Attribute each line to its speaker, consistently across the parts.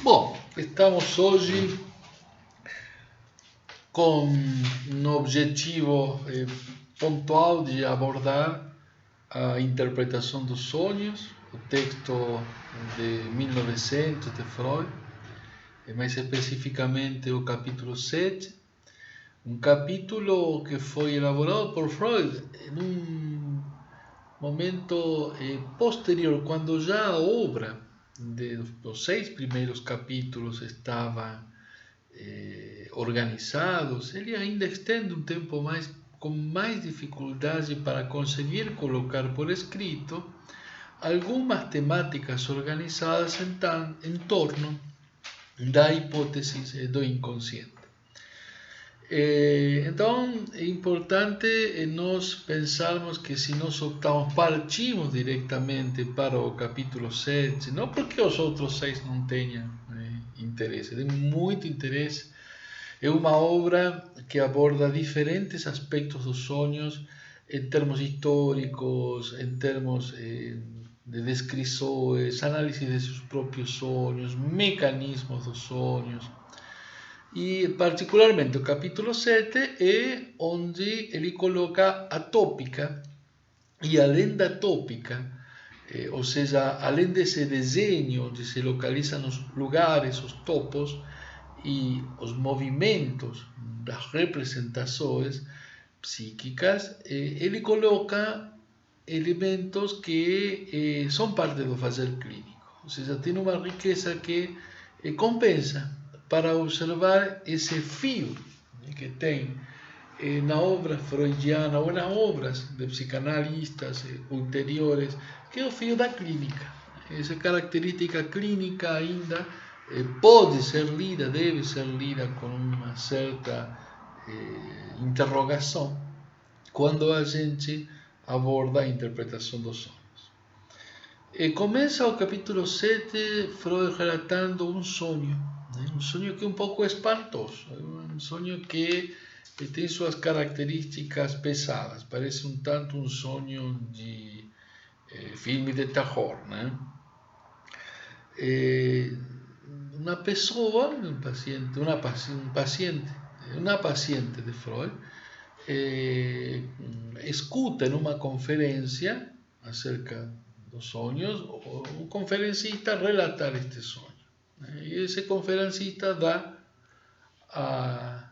Speaker 1: Bom, estamos hoje com um objetivo pontual de abordar a interpretação dos sonhos, o texto de 1900 de Freud, mais especificamente o capítulo 7, um capítulo que foi elaborado por Freud em um momento posterior, quando já a obra dos 6 primeiros capítulos estava organizados, ele ainda estende um tempo mais com mais dificuldade para conseguir colocar por escrito algumas temáticas organizadas em torno da hipótese do inconsciente. Então é importante nós pensarmos que se nós partimos diretamente para o capítulo 7, não porque os outros 6 não tenham interesse, tem muito interesse. É uma obra que aborda diferentes aspectos dos sonhos em termos históricos, em termos de descrições, análise de seus próprios sonhos, mecanismos dos sonhos. E particularmente o capítulo 7 é onde ele coloca a tópica, e além da tópica, ou seja, além desse desenho onde se localizam os lugares, os topos e os movimentos das representações psíquicas, ele coloca elementos que são parte do fazer clínico, ou seja, tem uma riqueza que compensa para observar esse fio que tem na obra freudiana ou nas obras de psicanalistas ulteriores, que é o fio da clínica. Essa característica clínica ainda pode ser lida, deve ser lida com uma certa interrogação quando a gente aborda a interpretação dos sonhos. Começa o capítulo 7, Freud relatando um sonho que é um pouco espantoso, um sonho que tem suas características pesadas, parece um tanto um sonho de filme de terror, né? Uma pessoa, uma paciente de Freud, escuta em uma conferência acerca dos sonhos o conferencista relatar este sonho. E esse conferencista dá a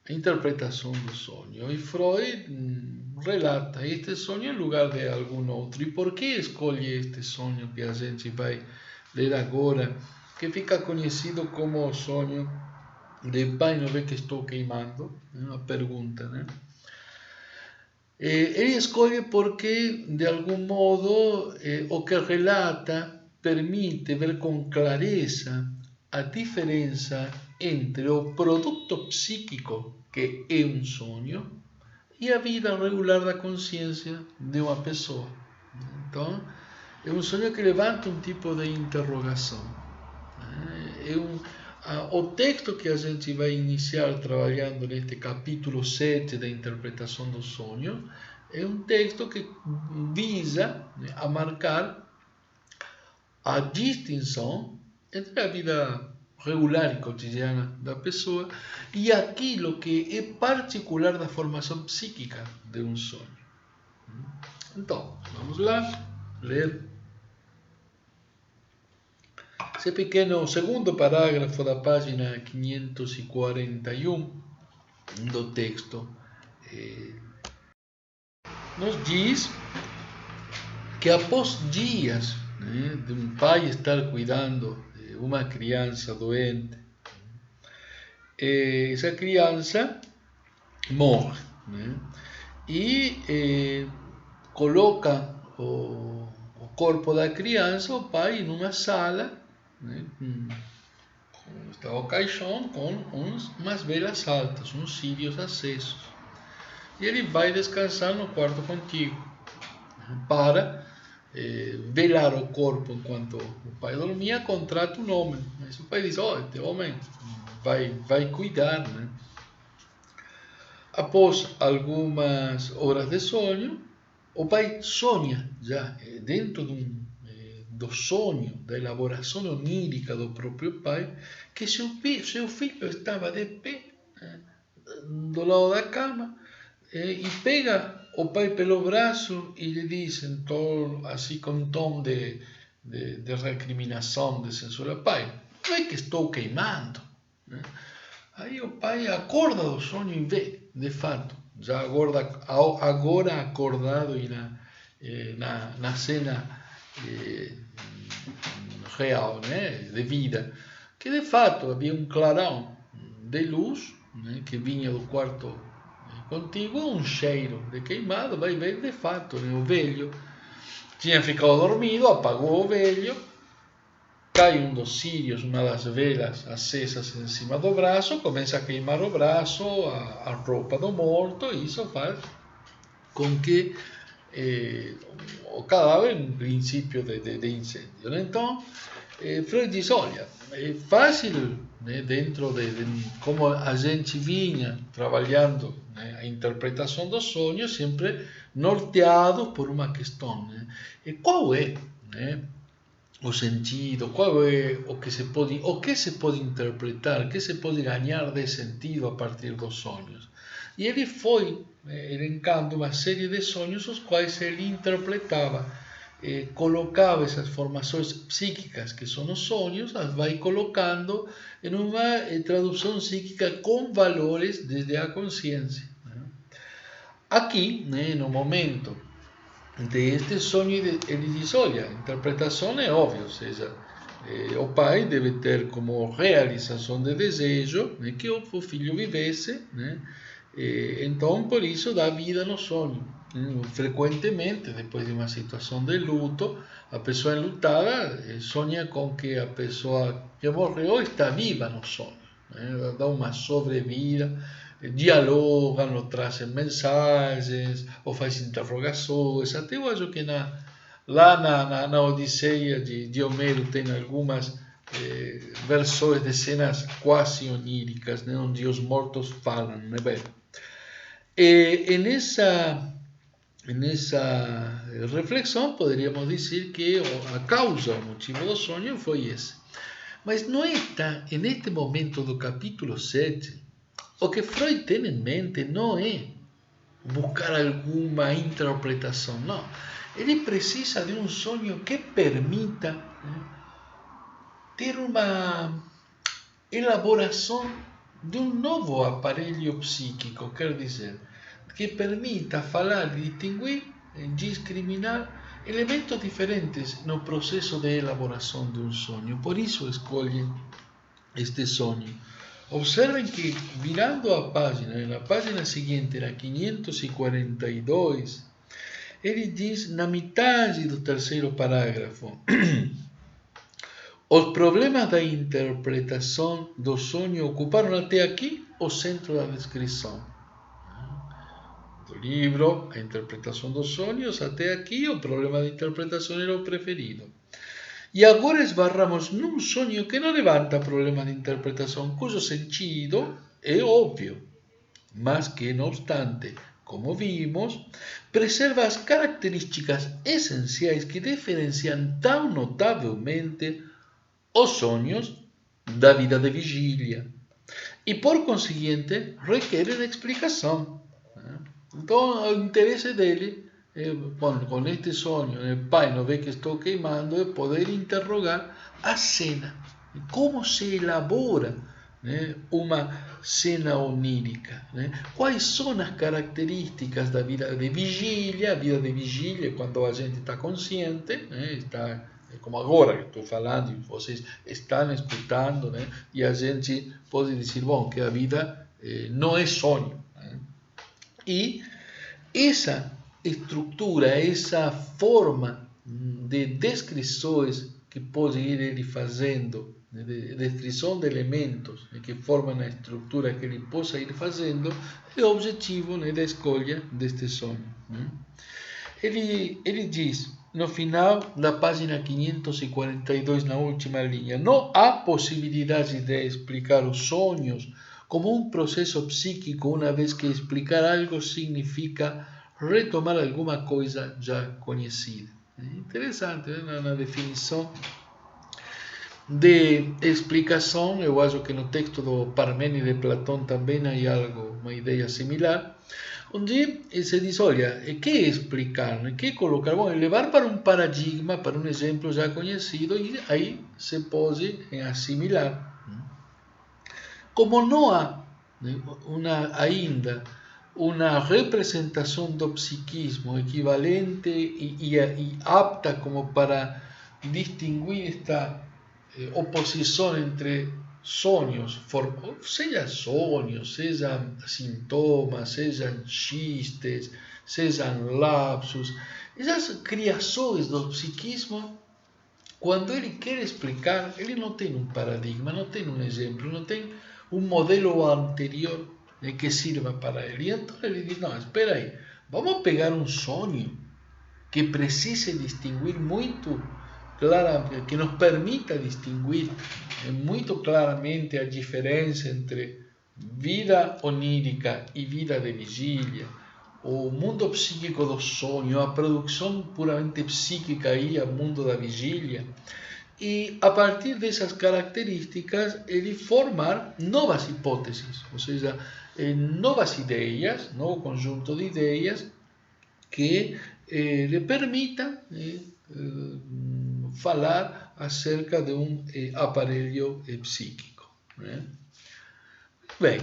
Speaker 1: interpretação do sonho. E Freud relata este sonho em lugar de algum outro. E por que escolhe este sonho que a gente vai ler agora, que fica conhecido como o sonho de pai, não vê que estou queimando? É uma pergunta, né? Ele escolhe porque, de algum modo, o que relata permite ver com clareza a diferença entre o produto psíquico, que é um sonho, e a vida regular da consciência de uma pessoa. Então, é um sonho que levanta um tipo de interrogação. O texto que a gente vai iniciar trabalhando neste capítulo 7 da interpretação do sonho é um texto que visa a marcar a distinção entre a vida regular e cotidiana da pessoa e aquilo que é particular da formação psíquica de um sonho. Então, vamos lá ler esse pequeno segundo parágrafo da página 541 do texto. Nos diz que após dias de um pai estar cuidando de uma criança doente, essa criança morre, e coloca o corpo da criança, o pai, em uma sala, está o caixão com umas velas altas, uns círios acesos, e ele vai descansar no quarto contigo para velar o corpo enquanto o pai dormia. Contrata um homem, mas o pai diz: este homem vai cuidar, né? Após algumas horas de sonho, o pai sonha já dentro de do sonho, da elaboração onírica do próprio pai, que seu filho estava de pé do lado da cama e pega o pai pelo braço e lhe diz, em tom, assim com um tom de recriminação, de censura: pai, não é que estou queimando? Aí o pai acorda do sonho e vê, de fato, já agora acordado e na cena real, né, de vida, que de fato havia um clarão de luz, né, que vinha do quarto contigo, um cheiro de queimado. Vai ver, de fato, né, o velho tinha ficado dormido, apagou o velho, cai um dos círios, uma das velas acesas em cima do braço, começa a queimar o braço, a roupa do morto, e isso faz com que o cadáver, um princípio de incêndio. Então, Freud diz: olha, é fácil, né, dentro de como a gente vinha trabalhando, né, a interpretação dos sonhos, sempre norteado por uma questão, né, e qual é, né, o sentido, qual é o que se pode interpretar, o que se pode ganhar de sentido a partir dos sonhos. E ele foi elencando uma série de sonhos os quais ele interpretava, colocava essas formações psíquicas que são os sonhos, as vai colocando em uma tradução psíquica com valores desde a consciência. Aqui, né, no momento deste sonho, ele diz: olha, a interpretação é óbvia, ou seja, o pai deve ter como realização de desejo, né, que o filho vivesse, né, então por isso dá vida no sonho. Frequentemente, depois de uma situação de luto, a pessoa enlutada sonha com que a pessoa que morreu está viva no sonho, né, dá uma sobrevida, dialogam, ou trazem mensagens, ou fazem interrogações. Até eu acho que lá na Odisseia de Homero tem algumas versões de cenas quase oníricas, né, onde os mortos falam, né? Bem, nessa reflexão, poderíamos dizer que a causa, o motivo do sonho foi esse. Mas não está, neste momento do capítulo 7, o que Freud tem em mente não é buscar alguma interpretação, não. Ele precisa de um sonho que permita, né, ter uma elaboração de um novo aparelho psíquico, quer dizer, que permita falar, distinguir, discriminar elementos diferentes no processo de elaboração de um sonho. Por isso escolhe este sonho. Observem que, virando a página, na página seguinte, na 542, ele diz, na metade do terceiro parágrafo: os problemas da interpretação do sonho ocuparam até aqui o centro da descrição. Do livro, a interpretação dos sonhos, até aqui o problema de interpretação era o preferido. E agora esbarramos num sonho que não levanta problema de interpretação, cujo sentido é óbvio, mas que, não obstante, como vimos, preserva as características essenciais que diferenciam tão notavelmente os sonhos da vida de vigília e, por conseguinte, requerem explicação. Então, o interesse dele, com este sonho, pai, não vê que estou queimando, é poder interrogar a cena. Como se elabora, né, uma cena onírica? Né? Quais são as características da vida de vigília? A vida de vigília, quando a gente está consciente, né, está, como agora que estou falando, e vocês estão escutando, né, e a gente pode dizer, bom, que a vida não é sonho. Né? E essa estrutura, essa forma de descrições que pode ir ele fazendo, de descrição de elementos que formam a estrutura que ele possa ir fazendo, é o objetivo, né, da escolha deste sonho. Né? Ele diz, no final da página 542, na última linha: não há possibilidade de explicar os sonhos como um processo psíquico, uma vez que explicar algo significa retomar alguma coisa já conhecida. Interessante, na definição de explicação, eu acho que no texto do Parmênides de Platão também há algo, uma ideia similar, onde se diz, olha, que explicar, que colocar, bom, levar para um paradigma, para um exemplo já conhecido, e aí se pode assimilar. Como não há ainda uma representação do psiquismo equivalente e apta como para distinguir esta oposição entre sonhos, sejam sintomas, sejam xistes, sejam lapsos, essas criações do psiquismo, quando ele quer explicar, ele não tem um paradigma, não tem um exemplo, não tem um modelo anterior que sirva para ele. E então ele diz, não, espera aí, vamos pegar um sonho que precise distinguir muito claramente, que nos permita distinguir muito claramente a diferença entre vida onírica e vida de vigília, o mundo psíquico do sonho, a produção puramente psíquica e o mundo da vigília, e a partir dessas características ele formar novas hipóteses, ou seja, novas ideias, novo conjunto de ideias que lhe permitam falar acerca de um aparelho psíquico. Né? Bem,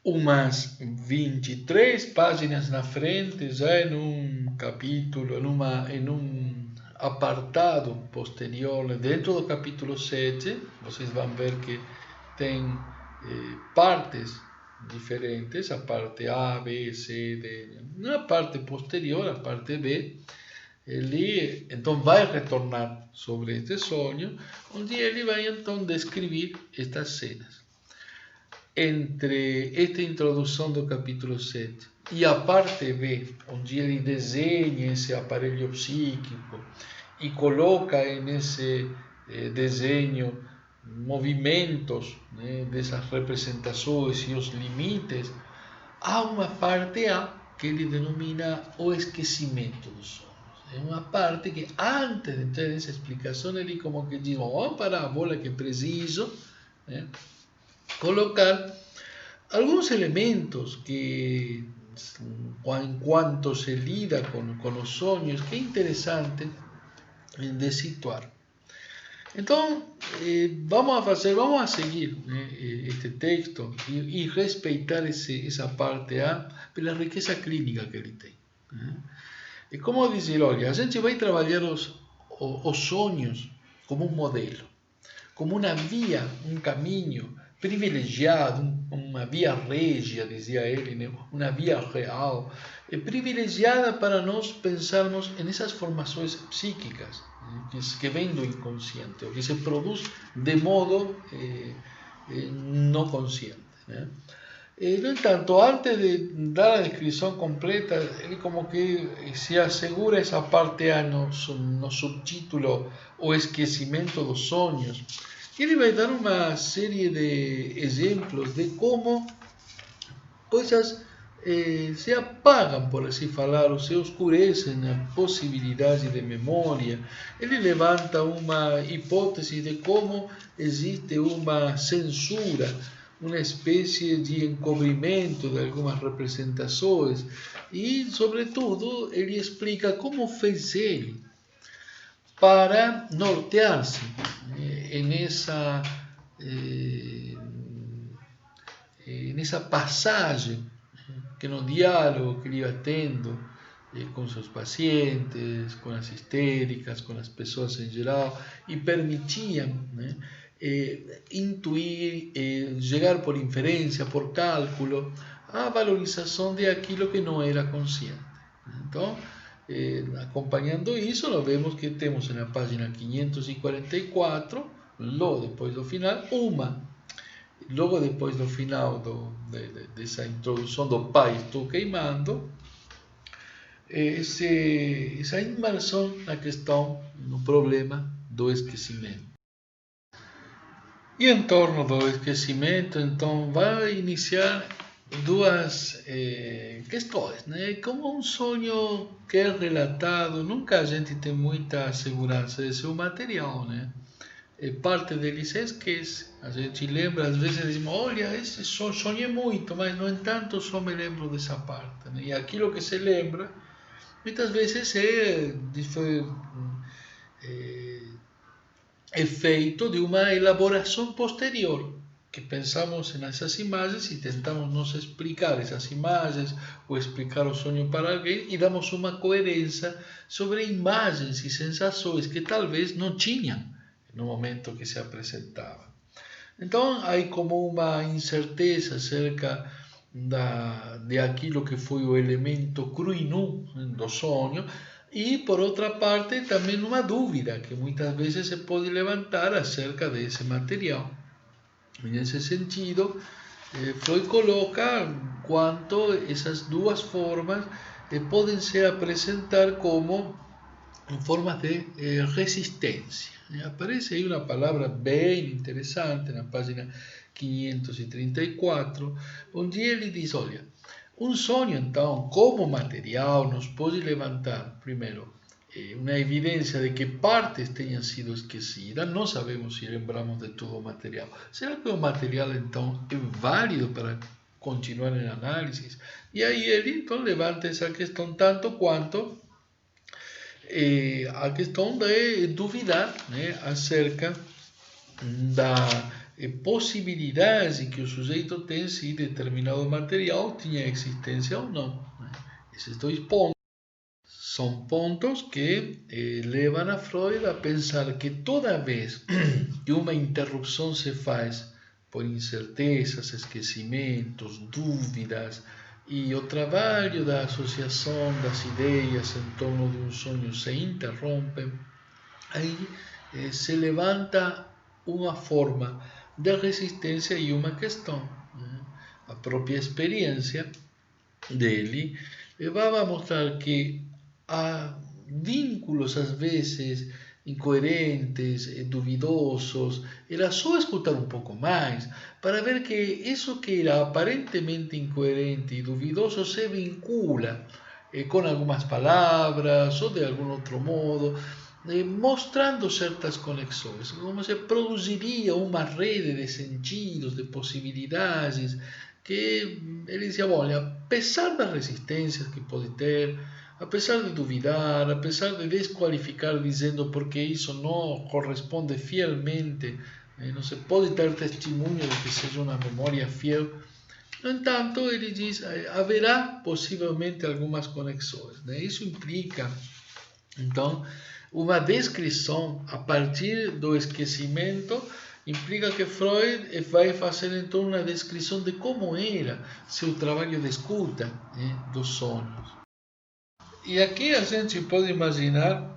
Speaker 1: umas 23 páginas na frente, já em um capítulo, em um apartado posterior, dentro do capítulo 7, vocês vão ver que tem partes diferentes, a parte A, B, C, D. Na parte posterior, a parte B, ele então vai retornar sobre este sonho, onde ele vai então descrever estas cenas. Entre esta introdução do capítulo 7 e a parte B, onde ele desenha esse aparelho psíquico e coloca nesse desenho movimentos, né, dessas representações e os limites, há uma parte A que ele denomina o esquecimento dos sonhos. É uma parte que, antes de entrar nessa explicação, ele como que diz, vamos parar a bola que preciso, né, colocar alguns elementos que, enquanto se lida com os sonhos, que é interessante de situar. Então, vamos a seguir, né, este texto e respeitar essa parte A pela riqueza clínica que ele tem. Né? É como dizer, olha, a gente vai trabalhar os sonhos como um modelo, como uma via, um caminho privilegiado, uma via régia, dizia ele, né? Uma via real, privilegiada para nós pensarmos nessas formações psíquicas, né? que vêm do inconsciente, ou que se produz de modo não consciente. Né? No entanto, antes de dar a descrição completa, ele como que se assegura essa parte A no subtítulo O Esquecimento dos Sonhos. Ele vai dar uma série de exemplos de como coisas se apagam, por assim falar, ou se oscurecem a possibilidade de memória. Ele levanta uma hipótese de como existe uma censura, uma espécie de encobrimento de algumas representações e, sobretudo, ele explica como fez ele para nortear-se nessa passagem, que no diálogo que ele ia tendo com seus pacientes, com as histéricas, com as pessoas em geral, e permitiam, né, intuir, chegar por inferência, por cálculo, a valorização de aquilo que não era consciente. Então, acompanhando isso, nós vemos que temos na página 544, logo depois do final, logo depois do final dessa introdução do pai estou queimando, essa imersão na questão, no problema do esquecimento. E em torno do esquecimento, então, vai iniciar duas questões, né? Como um sonho que é relatado, nunca a gente tem muita segurança de seu material, né? E parte deles se esquece. A gente lembra, às vezes dizemos, olha, esse sonhei muito, mas no entanto só me lembro dessa parte, né? E aquilo que se lembra, muitas vezes é efeito de uma elaboração posterior, que pensamos nessas imagens e tentamos nos explicar essas imagens ou explicar o sonho para alguém e damos uma coerência sobre imagens e sensações que talvez não tinham no momento que se apresentava. Então, há como uma incerteza acerca de aquilo que foi o elemento cru e nu do sonho, e por outra parte também uma dúvida que muitas vezes se pode levantar acerca desse material. Nesse sentido, Freud coloca quanto essas duas formas podem se apresentar como em formas de resistência. Aparece aí uma palavra bem interessante na página 534, onde ele diz, olha, um sonho então, como material, nos pode levantar, primeiro, uma evidência de que partes tenham sido esquecidas, não sabemos se lembramos de todo o material. Será que o material então é válido para continuar em análise? E aí ele então levanta essa questão tanto quanto a questão de duvidar, né, acerca da possibilidade que o sujeito tem se determinado material tinha existência ou não. Né? Esses dois pontos são pontos que levam a Freud a pensar que toda vez que uma interrupção se faz por incertezas, esquecimentos, dúvidas, e o trabalho da associação das ideias em torno de um sonho se interrompe, aí se levanta uma forma de resistência e uma questão. Né? A própria experiência dele levava a mostrar que há vínculos às vezes incoerentes e duvidosos. Era só escutar um pouco mais para ver que isso que era aparentemente incoerente e duvidoso se vincula com algumas palavras ou de algum outro modo, mostrando certas conexões, como se produziria uma rede de sentidos, de possibilidades, que ele dizia, olha, apesar das resistências que pode ter, apesar de duvidar, apesar de desqualificar dizendo porque isso não corresponde fielmente, não se pode ter testemunho de que seja uma memória fiel, no entanto, ele diz, haverá possivelmente algumas conexões. Né? Isso implica, então, uma descrição a partir do esquecimento, implica que Freud vai fazer então uma descrição de como era seu trabalho de escuta, né, dos sonhos. E aqui a gente pode imaginar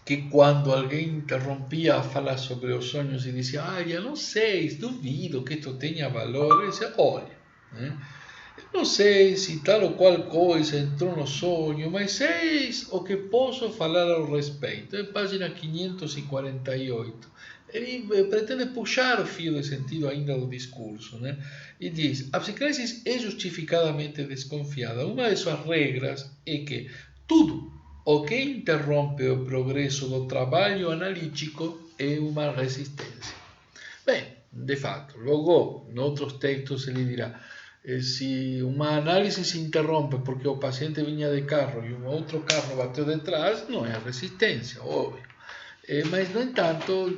Speaker 1: que quando alguém interrompia a falar sobre os sonhos e dizia, eu não sei, duvido que isto tenha valor, ele dizia, olha, né? Não sei se tal ou qual coisa entrou no sonho, mas eis o que posso falar ao respeito. É página 548. Ele pretende puxar o fio de sentido ainda do discurso, né? E diz: a psicanálise é justificadamente desconfiada. Uma de suas regras é que tudo o que interrompe o progresso do trabalho analítico é uma resistência. Bem, de fato, logo, em outros textos ele dirá: se uma análise se interrompe porque o paciente vinha de carro e um outro carro bateu detrás, não é resistência, óbvio. Mas, no entanto,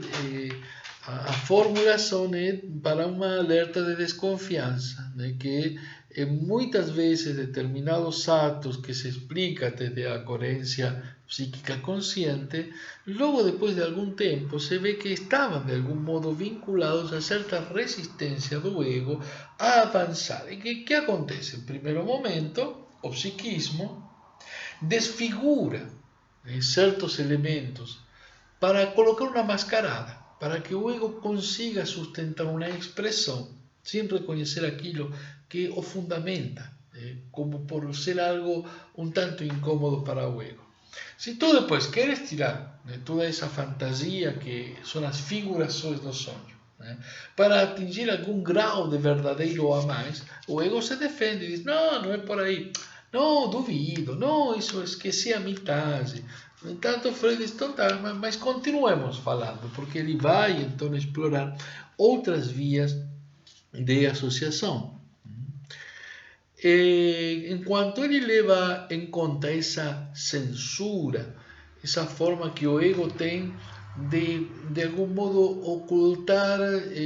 Speaker 1: a formulação é para uma alerta de desconfiança, né, que muitas vezes determinados atos que se explica desde a coerência psíquica consciente, logo depois de algum tempo se vê que estavam de algum modo vinculados a certa resistência do ego a avançar. E que acontece? Em primeiro momento, o psiquismo desfigura certos elementos para colocar uma mascarada, para que o ego consiga sustentar uma expressão, sem reconhecer aquilo que o fundamenta, como por ser algo um tanto incômodo para o ego. Se tu depois queres tirar toda essa fantasia que são as figurações do sonho, né? Para atingir algum grau de verdadeiro a mais, o ego se defende e diz, não, não é por aí. Não, duvido. Não, isso esqueci a metade. No entanto, Freud diz, então tá, mas continuemos falando, porque ele vai então explorar outras vias de associação. Enquanto ele leva em conta essa censura, essa forma que o ego tem de algum modo ocultar,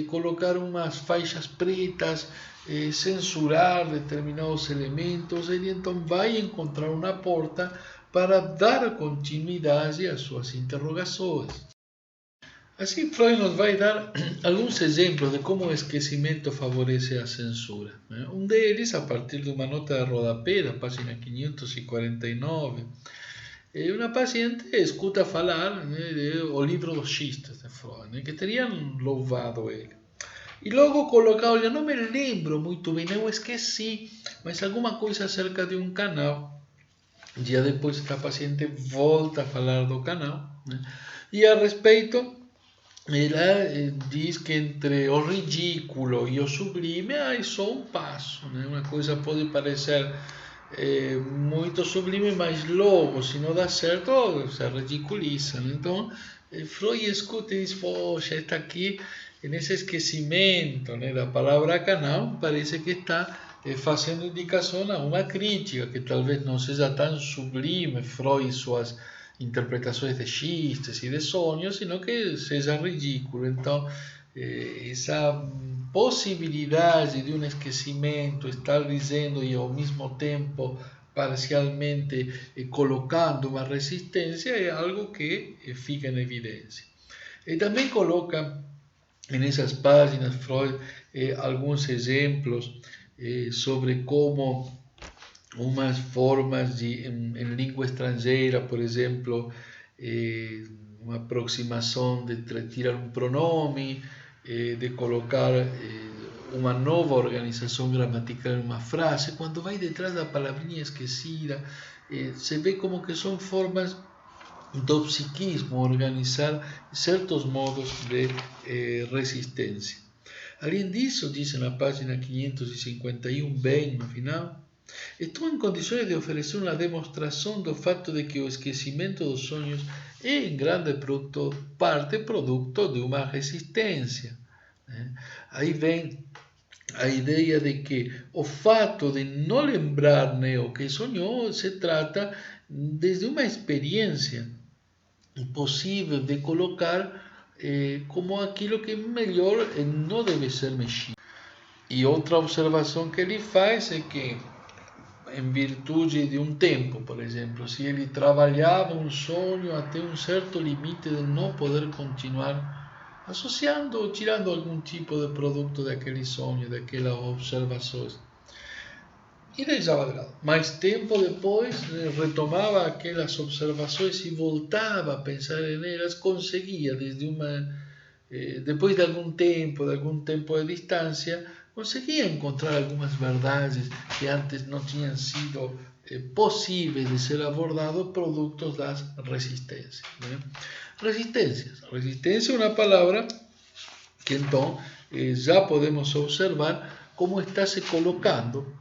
Speaker 1: colocar umas faixas pretas, censurar determinados elementos, ele então vai encontrar uma porta para dar continuidade às suas interrogações. Assim, Freud nos vai dar alguns exemplos de como o esquecimento favorece a censura, né? Um deles, a partir de uma nota de rodapé, da página 549, uma paciente escuta falar, né, do livro dos xistes de Freud, né, que teriam louvado ele. E logo coloca, olha, não me lembro muito bem, eu esqueci, mas alguma coisa acerca de um canal. Dia depois, esta paciente volta a falar do canal, né, e a respeito ela diz que entre o ridículo e o sublime há só um passo, né? Uma coisa pode parecer muito sublime, mas logo, se não dá certo, se ridiculiza, né? Então, Freud escuta e diz, poxa, está aqui, nesse esquecimento, né, da palavra canal, parece que está fazendo indicação a uma crítica, que talvez não seja tão sublime, Freud e suas interpretações de xistes e de sonhos, sino que seja ridículo. Então, essa possibilidade de um esquecimento, estar dizendo e ao mesmo tempo parcialmente colocando uma resistência, é algo que fica em evidência. E também coloca nessas páginas Freud alguns exemplos sobre como umas formas em língua estrangeira, por exemplo, uma aproximação de tirar um pronome, de colocar uma nova organização gramatical em uma frase, quando vai detrás da palavrinha esquecida, se vê como que são formas do psiquismo organizar certos modos de resistência. Além disso, diz na página 551, bem no final, estou em condições de oferecer uma demonstração do fato de que o esquecimento dos sonhos é em grande parte produto de uma resistência, né? Aí vem a ideia de que o fato de não lembrar, né, o que sonhou se trata desde uma experiência possível de colocar como aquilo que melhor não deve ser mexido. E outra observação que ele faz é que, em virtude de um tempo, por exemplo, se ele trabalhava um sonho até um certo limite de não poder continuar associando ou tirando algum tipo de produto daquele sonho, daquelas observações, e deixava de lado. Mais tempo depois, retomava aquelas observações e voltava a pensar nelas, conseguia, depois de algum tempo de distância, conseguia encontrar algumas verdades que antes não tinham sido possíveis de ser abordados, produtos das resistências, né? Resistência é uma palavra que então já podemos observar como está se colocando,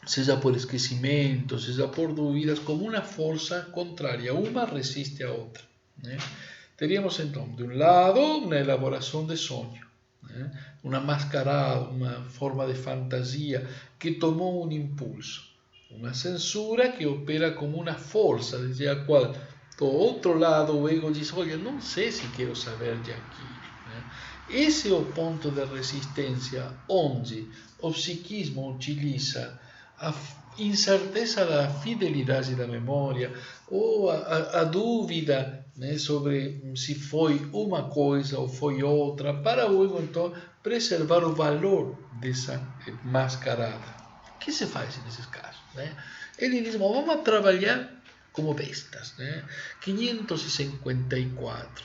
Speaker 1: seja por esquecimento, seja por dúvidas, como uma força contrária, uma resiste a outra, né? Teríamos então, de um lado, uma elaboração de sonho, né? Uma mascarada, uma forma de fantasia que tomou um impulso, uma censura que opera como uma força, desde a qual, do outro lado, o ego diz, olha, não sei se quero saber de aqui, né? Esse é o ponto de resistência onde o psiquismo utiliza a incerteza da fidelidade da memória ou a dúvida, né, sobre se foi uma coisa ou foi outra, para o ego então preservar o valor dessa mascarada. O que se faz nesses casos, né? Ele diz, vamos trabalhar como bestas, né? 554.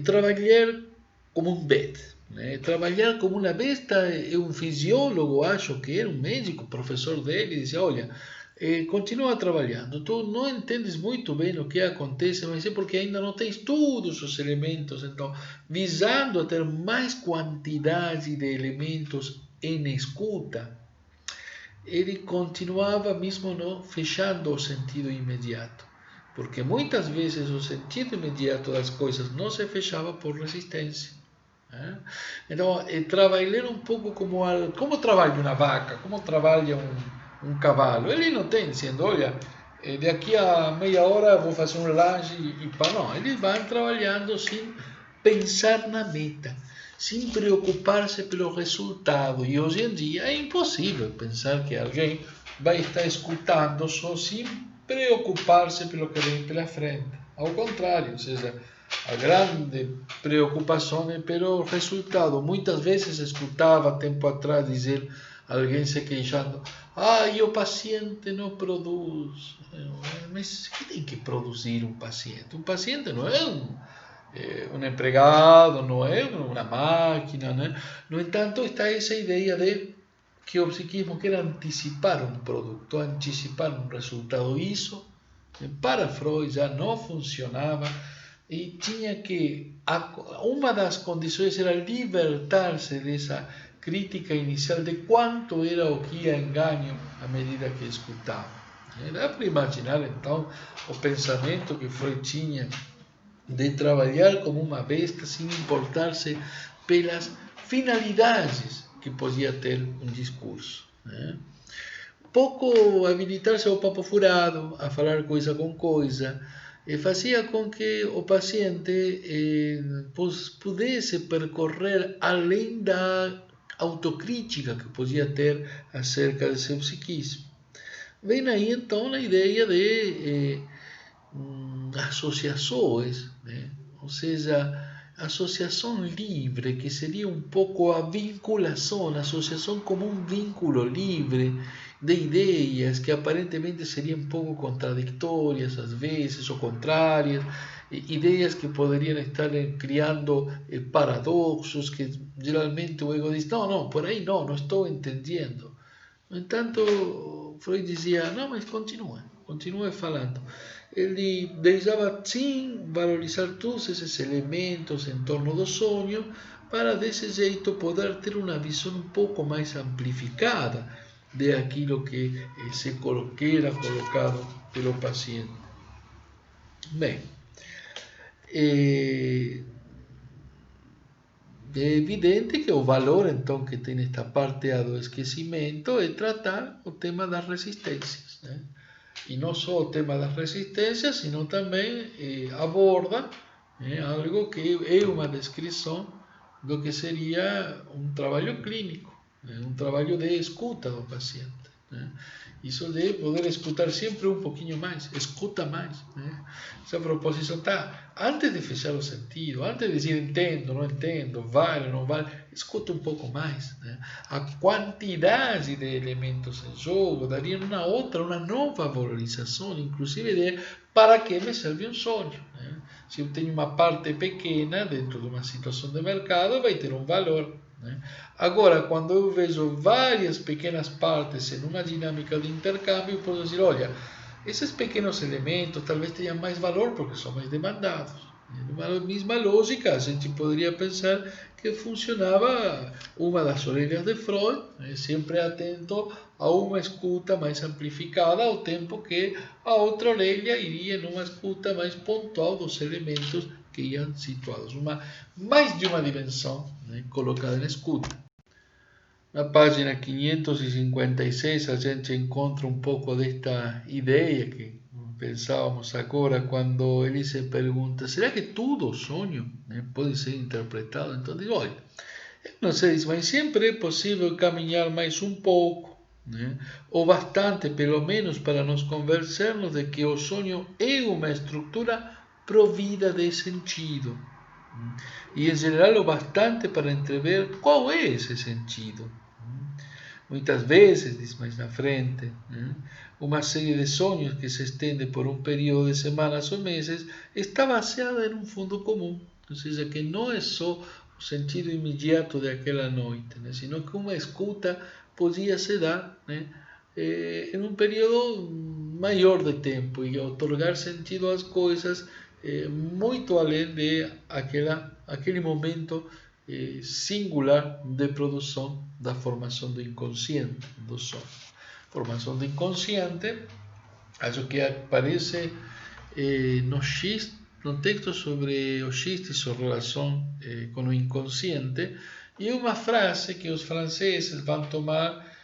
Speaker 1: Trabalhar como um beta, né? Trabalhar como uma besta, um fisiólogo, acho que era um médico, professor dele, dizia, olha, continua trabalhando. Tu não entendes muito bem o que acontece, mas é porque ainda não tens todos os elementos. Então, visando a ter mais quantidade de elementos em escuta, ele continuava mesmo não fechando o sentido imediato. Porque muitas vezes o sentido imediato das coisas não se fechava por resistência. Então, trabalhar um pouco como trabalha uma vaca, como trabalha um cavalo. Ele não tem dizendo, olha, daqui a meia hora vou fazer um lanche e pá. Não, eles vão trabalhando sem pensar na meta, sem preocupar-se pelo resultado. E hoje em dia é impossível pensar que alguém vai estar escutando só sem preocupar-se pelo que vem pela frente. Ao contrário, ou seja, a grande preocupação é pelo resultado. Muitas vezes escutava tempo atrás dizer alguém se queixando: e o paciente não produz. Mas que tem que produzir um paciente? Um paciente não é um empregado, não é uma máquina, né? No entanto, está essa ideia de que o psiquismo quer antecipar um produto, antecipar um resultado. Isso, para Freud, já não funcionava e tinha que. Uma das condições era libertar-se dessa crítica inicial de quanto era o que ia em ganho à medida que escutava. Dá para imaginar, então, o pensamento que Freud tinha de trabalhar como uma besta sem importar-se pelas finalidades que podia ter um discurso. Pouco habilitar-se ao papo furado, a falar coisa com coisa, fazia com que o paciente pudesse percorrer além da autocrítica que podia ter acerca de seu psiquismo. Vem aí então a ideia de associações, né? Ou seja, associação livre, que seria um pouco a vinculação, a associação como um vínculo livre de ideias que aparentemente seriam um pouco contraditórias às vezes, ou contrárias, ideias que poderiam estar criando paradoxos que geralmente o ego diz, não, por aí não estou entendendo. No entanto, Freud dizia, não, mas continue falando. Ele deixava sim valorizar todos esses elementos em torno do sonho para desse jeito poder ter uma visão um pouco mais amplificada de aquilo que era colocado pelo paciente. Bem, é evidente que o valor então que tem esta parte do esquecimento é tratar o tema das resistências, né? E não só o tema das resistências, sino também aborda algo que é uma descrição do que seria um trabalho clínico, um trabalho de escuta do paciente. Isso de poder escutar sempre um pouquinho mais, escuta mais. Essa proposição está, antes de fechar o sentido, antes de dizer entendo, não entendo, vale, não vale, escuta um pouco mais. A quantidade de elementos em jogo daria uma nova valorização, inclusive de para que me serve um sonho. Se eu tenho uma parte pequena dentro de uma situação de mercado, vai ter um valor. Agora, quando eu vejo várias pequenas partes em uma dinâmica de intercâmbio, eu posso dizer, olha, esses pequenos elementos talvez tenham mais valor porque são mais demandados. Numa mesma lógica, a gente poderia pensar que funcionava uma das orelhas de Freud, sempre atento a uma escuta mais amplificada, ao tempo que a outra orelha iria numa escuta mais pontual dos elementos que iam situados. Mais de uma dimensão colocada na escuta. Na página 556 a gente encontra um pouco desta ideia que pensávamos agora quando ele se pergunta, será que tudo sonho pode ser interpretado? Então digo, olha, não sei, mas sempre é possível caminhar mais um pouco, ou bastante pelo menos para nos convencermos de que o sonho é uma estrutura provida de sentido. E em geral o bastante para entrever qual é esse sentido. Muitas vezes, diz mais na frente, uma série de sonhos que se estende por um período de semanas ou meses está baseada em um fundo comum, ou seja, que não é só o sentido imediato daquela noite, sino que uma escuta podia se dar em um período maior de tempo e otorgar sentido às coisas muito além de aquele momento singular de produção da formação do inconsciente, do sonho. Formação do inconsciente, acho que aparece no texto sobre o xiste, sua relação com o inconsciente, e uma frase que os franceses vão tomar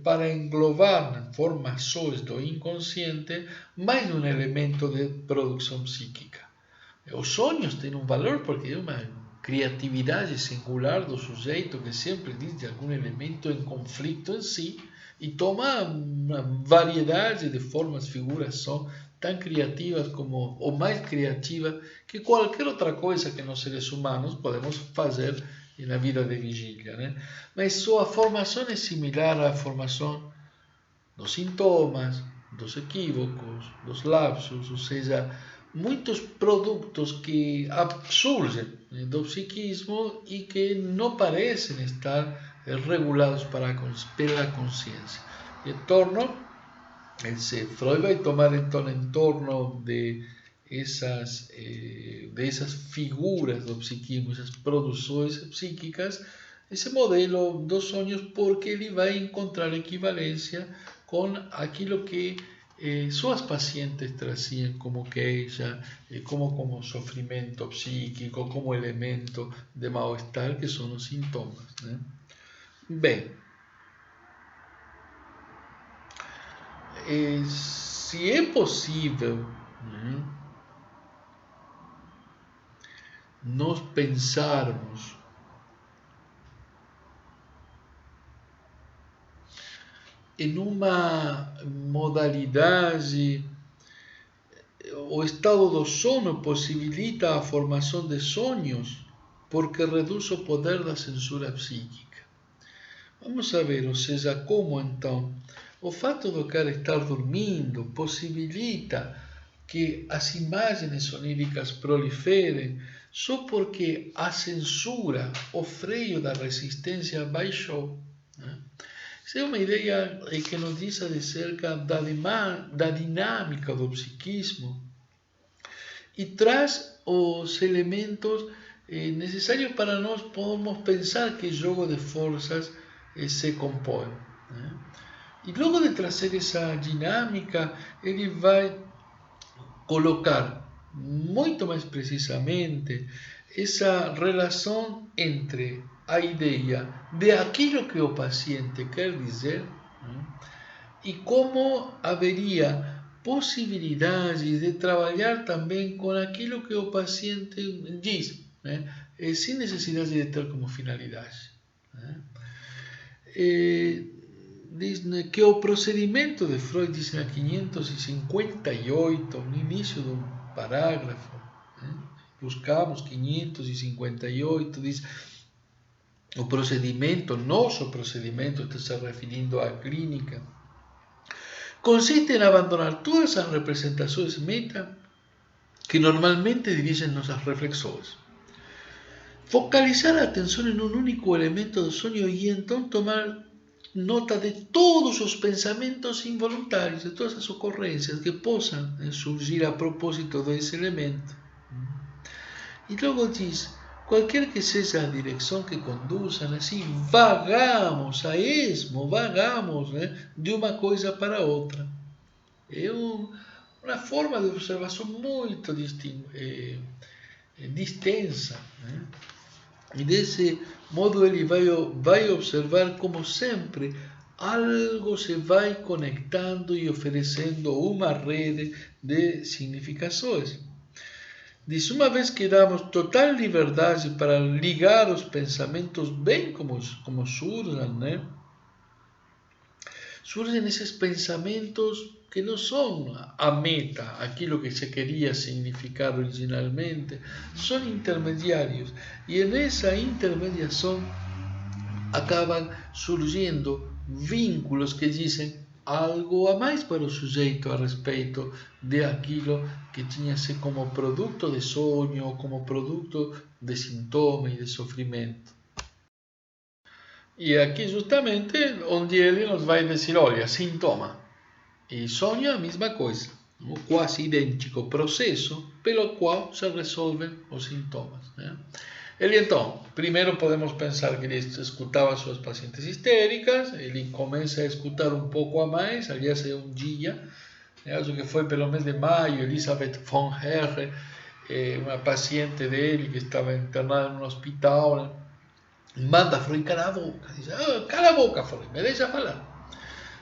Speaker 1: para englobar nas formações do inconsciente mais um elemento de produção psíquica. Os sonhos têm um valor porque é uma criatividade singular do sujeito que sempre diz de algum elemento em conflito em si e toma uma variedade de formas, figuras, são tão criativas como, ou mais criativas que qualquer outra coisa que nós seres humanos podemos fazer na vida de vigília, né? Mas sua formação é similar à formação dos sintomas, dos equívocos, dos lapsos, ou seja, muitos produtos que surgem do psiquismo e que não parecem estar regulados pela consciência. Freud vai tomar então em torno dessas figuras do psiquismo, essas produções psíquicas, esse modelo dos sonhos, porque ele vai encontrar equivalência com aquilo que suas pacientes traziam como queixa, como sofrimento psíquico, como elemento de mal-estar, que são os sintomas, né? Bem, se é possível, né, nós pensarmos em uma modalidade, o estado do sono possibilita a formação de sonhos porque reduz o poder da censura psíquica. Vamos ver, ou seja, como então o fato do cara estar dormindo possibilita que as imagens soníricas proliferem só porque a censura, o freio da resistência baixou, né? Essa é uma ideia que nos diz acerca da dinâmica do psiquismo e traz os elementos necessários para nós podermos pensar que jogo de forças se compõe, né? E logo de trazer essa dinâmica, ele vai colocar muito mais precisamente essa relação entre a ideia de aquilo que o paciente quer dizer, né, e como haveria possibilidade de trabalhar também com aquilo que o paciente diz, né, sem necessidade de ter como finalidade, né. Diz que o procedimento de Freud, diz na 558, no início do parágrafo, né, buscamos 558, diz o procedimento, nosso procedimento, está se referindo à clínica, consiste em abandonar todas as representações meta que normalmente dirigem nossas reflexões, focalizar a atenção em um único elemento do sonho e então tomar nota de todos os pensamentos involuntários, de todas as ocorrências que possam surgir a propósito desse elemento. E logo diz, qualquer que seja a direção que conduzam, assim, vagamos a esmo, vagamos, né, de uma coisa para outra. É uma forma de observação muito distensa, né? E desse modo ele vai observar como sempre algo se vai conectando e oferecendo uma rede de significações. Diz, uma vez que damos total liberdade para ligar os pensamentos bem como surjam, né? Surgem esses pensamentos que não são a meta, aquilo que se queria significar originalmente, são intermediários. E nessa intermediação acabam surgindo vínculos que dizem algo a mais para o sujeito a respeito de aquilo que tinha-se como produto de sonho, como produto de sintoma e de sofrimento. E aqui justamente onde ele nos vai dizer, olha, sintoma e sonho é a mesma coisa, quase idêntico processo pelo qual se resolvem os sintomas. Né? Ele então, primeiro podemos pensar que ele escutava suas pacientes histéricas, ele começa a escutar um pouco a mais, aliás é um dia, acho que foi pelo mês de maio, Elizabeth von Herre, uma paciente dele que estava internada no hospital, né? Manda Freud calar a boca, dice, cala a boca Freud, me deixa falar.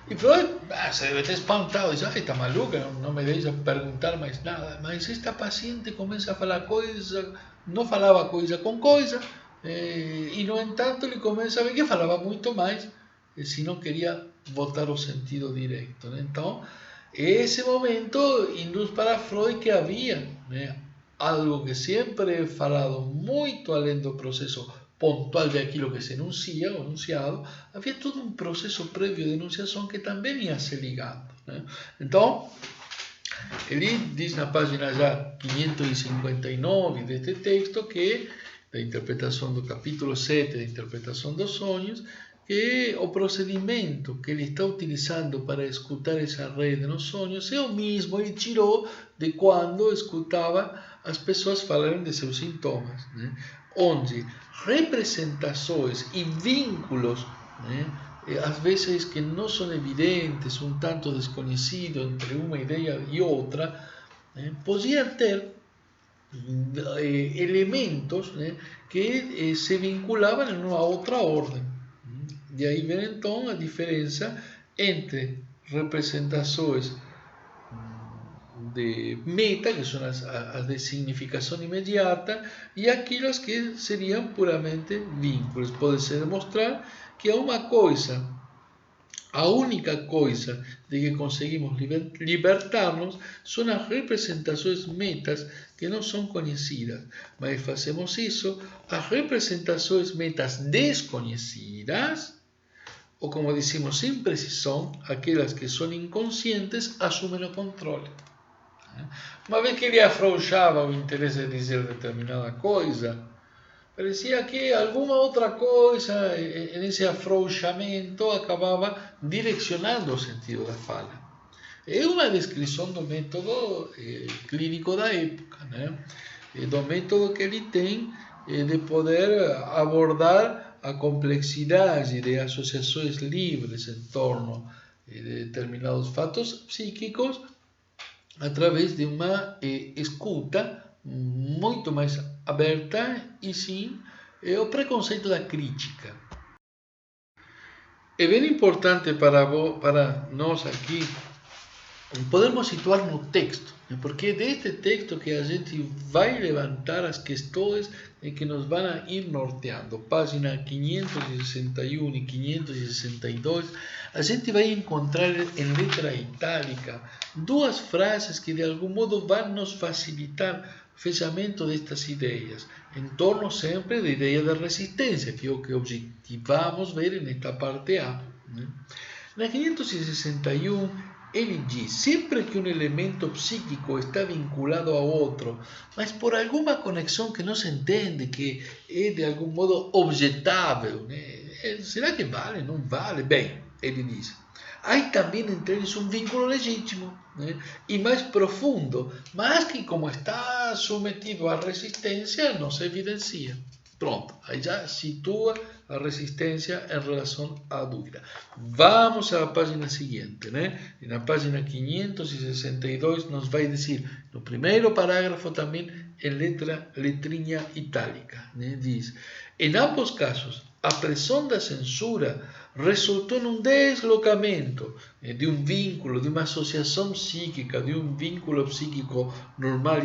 Speaker 1: E Freud se deve ter espantado, dice, ai, está maluca, não me deixa perguntar mais nada. Mas esta paciente começa a falar coisa, não falava coisa com coisa, e no entanto ele começa a ver que falava muito mais, se não queria voltar ao sentido direto. Né? Então, esse momento induz para Freud que havia, né, algo que sempre é falado muito além do processo pontual de aquilo que se enuncia, o enunciado, havia todo um processo prévio de enunciação que também ia se ligando. Né? Então, ele diz na página já 559 deste texto que, da interpretação do capítulo 7 da interpretação dos sonhos, que o procedimento que ele está utilizando para escutar essa rede nos sonhos é o mesmo, ele tirou de quando escutava as pessoas falarem de seus sintomas, né? Onde representações e vínculos, né, às vezes que não são evidentes, um tanto desconhecidos entre uma ideia e outra, né, podiam ter elementos, né, que se vinculavam em uma outra ordem. E aí vem então a diferença entre representações de meta, que são as de significação imediata, e aquelas que seriam puramente vínculos. Pode-se demonstrar que é uma coisa, a única coisa de que conseguimos libertar-nos são as representações metas que não são conhecidas, mas fazemos isso, as representações metas desconhecidas, ou como decimos sem precisão, aquelas que são inconscientes assumem o controle. Uma vez que ele afrouxava o interesse de dizer determinada coisa, parecia que alguma outra coisa, nesse afrouxamento, acabava direcionando o sentido da fala. É uma descrição do método clínico da época, né? Do método que ele tem de poder abordar a complexidade de associações livres em torno de determinados fatos psíquicos através de uma escuta muito mais aberta e sim o preconceito da crítica. É bem importante para nós aqui podermos situar no texto, porque é deste texto que a gente vai levantar as questões que nos vão a ir norteando. Página 561 e 562, a gente vai encontrar em letra itálica duas frases que de algum modo vão nos facilitar o fechamento destas ideias, em torno sempre da ideia da resistência, que é o que objetivamos ver nesta parte A. Né? Na 561, ele diz, sempre que um elemento psíquico está vinculado a outro, mas por alguma conexão que não se entende, que é de algum modo objetável, né? Será que vale? Não vale? Bem, ele diz, há também entre eles um vínculo legítimo, né? E mais profundo, mas que como está submetido à resistência, não se evidencia. Pronto, aí já situa a resistência em relação à dúvida. Vamos à página seguinte, né? E na página 562 nos vai dizer, no primeiro parágrafo também, em letrinha itálica, né? Diz, em ambos casos, a pressão da censura resultou num deslocamento de um vínculo, de uma associação psíquica, de um vínculo psíquico normal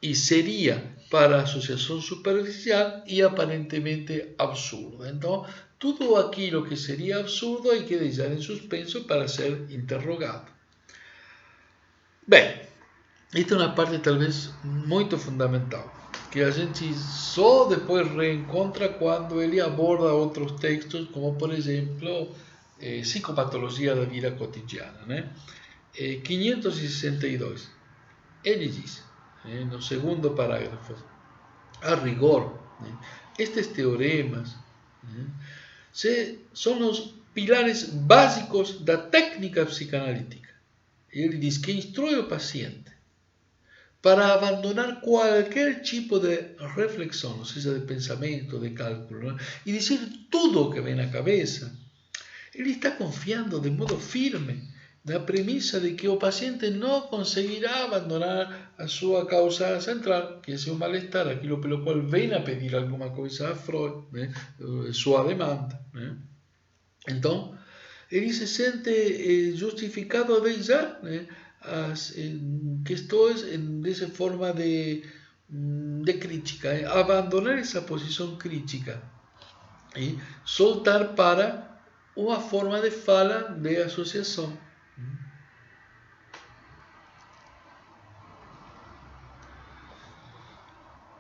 Speaker 1: e seria para a associação superficial e aparentemente absurda. Então, tudo aquilo que seria absurdo hay que deixar em suspenso para ser interrogado. Bem, esta é uma parte talvez muito fundamental, que a gente só depois reencontra quando ele aborda outros textos, como por exemplo, psicopatologia da vida cotidiana. Né? 562, ele diz, no segundo parágrafo, a rigor, estes teoremas são os pilares básicos da técnica psicanalítica. Ele diz que instrui o paciente para abandonar qualquer tipo de reflexão, ou seja, de pensamento, de cálculo, e dizer tudo o que vem na cabeça. Ele está confiando de modo firme na premissa de que o paciente não conseguirá abandonar a sua causa central, que é o mal-estar, aquilo pelo qual vem a pedir alguma coisa a Freud, sua demanda. Então, ele se sente justificado a deixar as questões dessa forma de crítica, abandonar essa posição crítica e soltar para uma forma de fala de associação.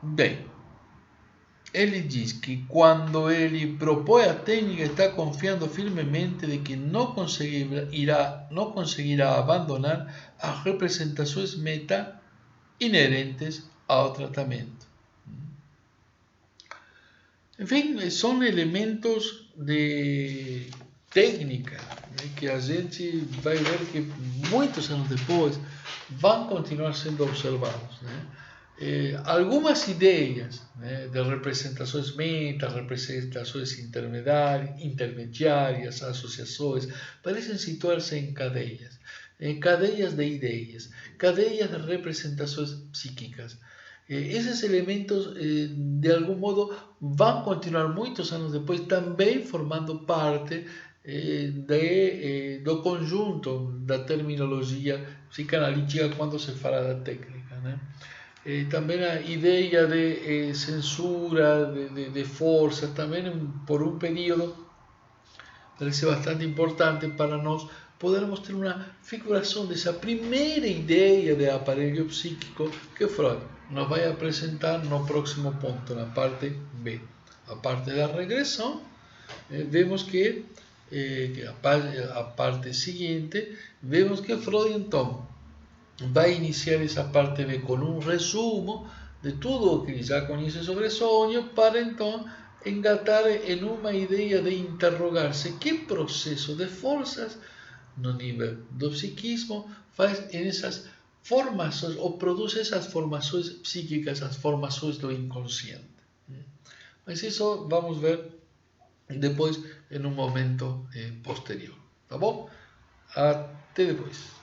Speaker 1: Bem, ele diz que quando ele propõe a técnica está confiando firmemente de que não conseguirá abandonar as representações meta inerentes ao tratamento. Enfim, são elementos de técnica que a gente vai ver que muitos anos depois vão continuar sendo observados. Algumas ideias de representações meta, representações intermediárias, associações, parecem situar-se em cadeias de ideias, cadeias de representações psíquicas. Esses elementos, de algum modo, vão continuar muitos anos depois também formando parte do conjunto da terminologia psicanalítica quando se fala da técnica. Também a ideia de censura, de força, também por um período parece bastante importante para nós podermos ter uma figuração dessa primeira ideia de aparelho psíquico que Freud nos vai apresentar no próximo ponto, na parte B. A parte da regressão, vemos que a parte seguinte, vemos que Freud então vai iniciar essa parte B com um resumo de tudo o que ele já conhece sobre sonho, para então engatar em uma ideia de interrogar-se que processo de forças no nível do psiquismo faz essas formações ou produz essas formações psíquicas, as formações do inconsciente. Mas isso vamos ver depois em um momento posterior, tá bom? Até depois.